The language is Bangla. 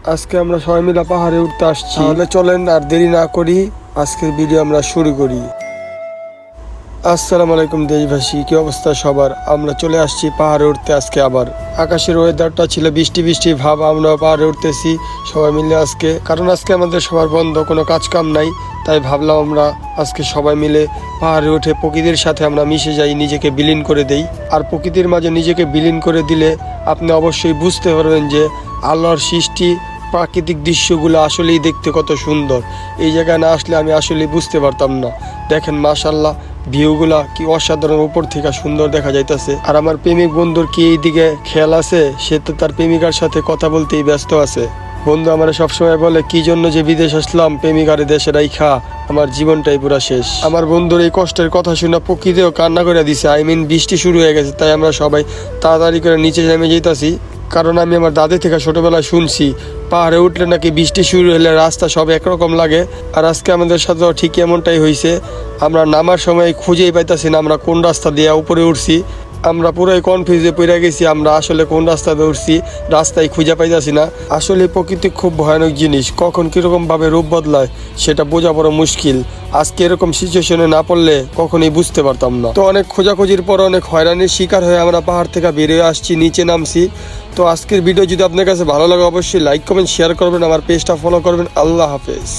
আজকে আমরা সবাই মিলে পাহাড়ে উঠতে আসছি, তাহলে চলেন আর দেরি না করি আজকের ভিডিও আমরা শুরু করি। আসসালামু আলাইকুম দেশবাসী, কি অবস্থা সবার? আমরা চলে আসছি পাহাড়ে উঠতে আজকে আবার। আকাশের ওয়েদারটা ছিল বৃষ্টি বৃষ্টি ভাব, আমরা পাহাড়ে উঠতেছি সবাই মিলে আজকে, কারণ আজকে আমাদের সবার বন্ধ, কোনো কাজ কাম নাই। তাই ভাবলাম আমরা আজকে সবাই মিলে পাহাড়ে উঠে প্রকৃতির সাথে আমরা মিশে যাই, নিজেকে বিলীন করে দেই। আর প্রকৃতির মাঝে নিজেকে বিলীন করে দিলে আপনি অবশ্যই বুঝতে পারবেন যে আল্লাহর সৃষ্টি প্রাকৃতিক দৃশ্যগুলো আসলেই দেখতে কত সুন্দর। এই জায়গায় না আসলে আমি আসলেই বুঝতে পারতাম না। দেখেন মাশাআল্লাহ, ভিউগুলা কি অসাধারণ, উপর থেকে সুন্দর দেখা যাইতেছে। আর আমার প্রেমিক বন্ধুর কি এই দিকে খেয়াল আছে? সে তো তার প্রেমিকার সাথে কথা বলতেই ব্যস্ত আছে। বন্ধু আমার সবসময় বলে কি জন্য যে বিদেশ আসলাম, প্রেমিকারে দেশে রাইখা আমার জীবনটাই পুরা শেষ। আমার বন্ধুর এই কষ্টের কথা শুনে প্রকৃতিও কান্না করে দিছে। বৃষ্টি শুরু হয়ে গেছে, তাই আমরা সবাই তাড়াতাড়ি করে নিচে নেমে যেতেছি। কারণ আমি আমার দাদি থেকে ছোটবেলায় শুনছি পাহাড়ে উঠলে নাকি বৃষ্টি শুরু হলে রাস্তা সব একরকম লাগে। আর আজকে আমাদের সাথেও ঠিক এমনটাই হয়েছে। আমরা নামার সময় খুঁজেই পাইতাছি না আমরা কোন রাস্তা দিয়ে উপরে উঠছি। আমরা পুরাই কনফিউজে পড়ে গেছি, আমরা আসলে কোন রাস্তাতে উঠছি, রাস্তায় খুঁজে পাইতাছি না। আসলে প্রকৃতি খুব ভয়ানক জিনিস, কখন কিরকম ভাবে রূপ বদলায় সেটা বোঝা বড় মুশকিল। আজকে এরকম সিচুয়েশনে না পড়লে কখনোই বুঝতে পারতাম না। তো অনেক খোঁজাখুঁজির পর অনেক হয়রানির শিকার হয়ে আমরা পাহাড় থেকে বেরিয়ে আসছি, নিচে নামছি। তো আজকের ভিডিও যদি আপনার কাছে ভালো লাগে অবশ্যই লাইক কমেন্ট শেয়ার করবেন, আমার পেজটা ফলো করবেন। আল্লাহ হাফেজ।